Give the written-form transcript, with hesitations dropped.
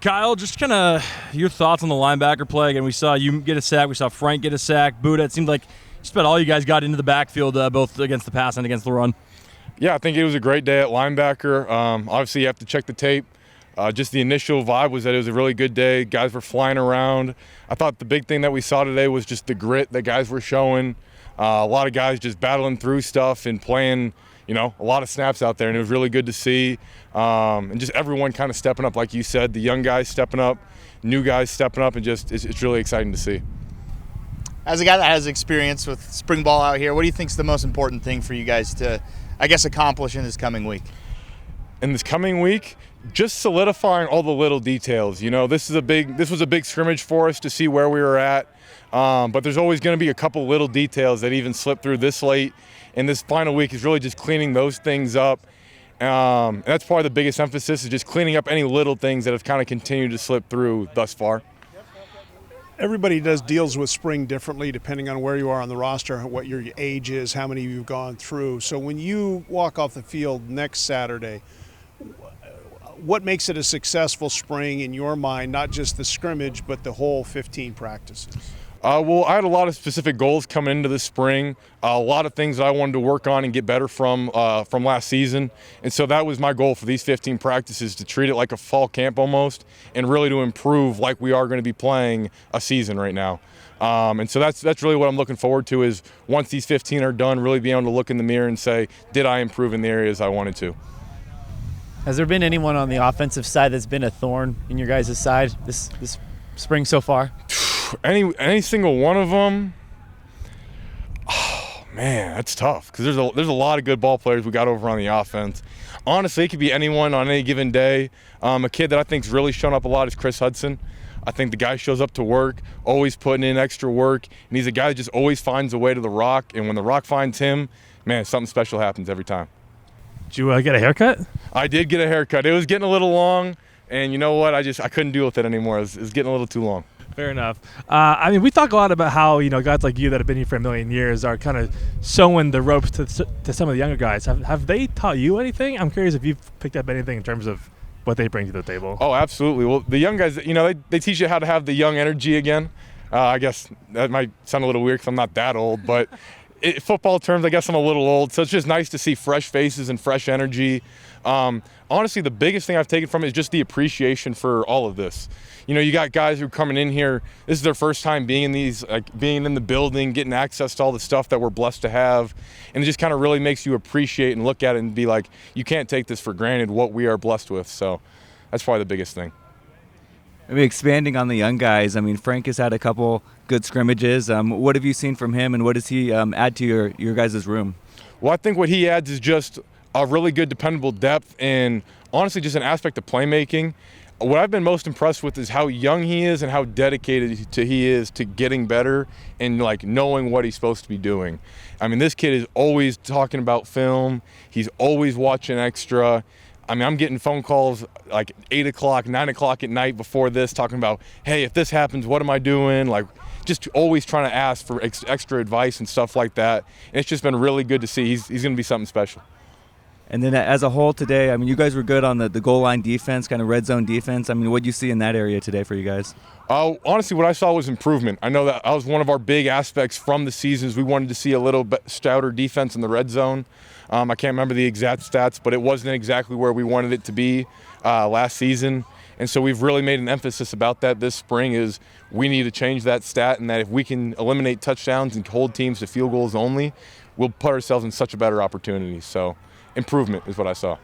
Kyle, just kind of your thoughts on the linebacker play. Again, we saw you get a sack. We saw Frank get a sack. Buddha, it seemed like just about all you guys got into the backfield, both against the pass and against the run. Yeah, I think it was a great day at linebacker. Obviously, you have to check the tape. Just the initial vibe was that it was a really good day. Guys were flying around. I thought the big thing that we saw today was just the grit that guys were showing. A lot of guys just battling through stuff and playing, a lot of snaps out there, and it was really good to see. And just everyone kind of stepping up, like you said, the young guys stepping up, new guys stepping up, and just it's really exciting to see. As a guy that has experience with spring ball out here, what do you think is the most important thing for you guys to, accomplish in this coming week? In this coming week, just solidifying all the little details. This was a big scrimmage for us to see where we were at. But there's always going to be a couple little details that even slip through this late. And this final week is really just cleaning those things up. And that's probably the biggest emphasis, is just cleaning up any little things that have kind of continued to slip through thus far. Everybody deals with spring differently depending on where you are on the roster, what your age is, how many you've gone through. So when you walk off the field next Saturday, what makes it a successful spring in your mind, not just the scrimmage, but the whole 15 practices? Well, I had a lot of specific goals coming into the spring, a lot of things that I wanted to work on and get better from last season. And so that was my goal for these 15 practices, to treat it like a fall camp almost, and really to improve like we are going to be playing a season right now. And so that's really what I'm looking forward to, is once these 15 are done, really being able to look in the mirror and say, did I improve in the areas I wanted to? Has there been anyone on the offensive side that's been a thorn in your guys' side this spring so far? Any single one of them? Oh man, that's tough, because there's a lot of good ball players we got over on the offense. Honestly, it could be anyone on any given day. A kid that I think's really shown up a lot is Chris Hudson. I think the guy shows up to work, always putting in extra work, and he's a guy that just always finds a way to the rock. And when the rock finds him, man, something special happens every time. Did you get a haircut? I did get a haircut. It was getting a little long, and you know what? I couldn't deal with it anymore. It was getting a little too long. Fair enough. We talk a lot about how, guys like you that have been here for a million years are kind of showing the ropes to some of the younger guys. Have they taught you anything? I'm curious if you've picked up anything in terms of what they bring to the table. Oh, absolutely. Well, the young guys, they teach you how to have the young energy again. I guess that might sound a little weird because I'm not that old, but football terms, I guess I'm a little old. So it's just nice to see fresh faces and fresh energy. Honestly, the biggest thing I've taken from it is just the appreciation for all of this. You got guys who are coming in here, this is their first time being in the building, getting access to all the stuff that we're blessed to have. And it just kind of really makes you appreciate and look at it and be like, you can't take this for granted, what we are blessed with. So that's probably the biggest thing. Expanding on the young guys, Frank has had a couple good scrimmages. What have you seen from him, and what does he add to your guys' room? Well, I think what he adds is just a really good dependable depth, and honestly just an aspect of playmaking. What I've been most impressed with is how young he is and how dedicated he is to getting better and knowing what he's supposed to be doing. This kid is always talking about film. He's always watching extra. I'm getting phone calls 8 o'clock, 9 o'clock at night before this, talking about, hey, if this happens, what am I doing? Just always trying to ask for extra advice and stuff like that. And it's just been really good to see. He's going to be something special. And then as a whole today, you guys were good on the goal line defense, kind of red zone defense. What do you see in that area today for you guys? Honestly, what I saw was improvement. I know that was one of our big aspects from the seasons. We wanted to see a little bit stouter defense in the red zone. I can't remember the exact stats, but it wasn't exactly where we wanted it to be last season. And so we've really made an emphasis about that this spring, is we need to change that stat, and that if we can eliminate touchdowns and hold teams to field goals only, we'll put ourselves in such a better opportunity. So improvement is what I saw.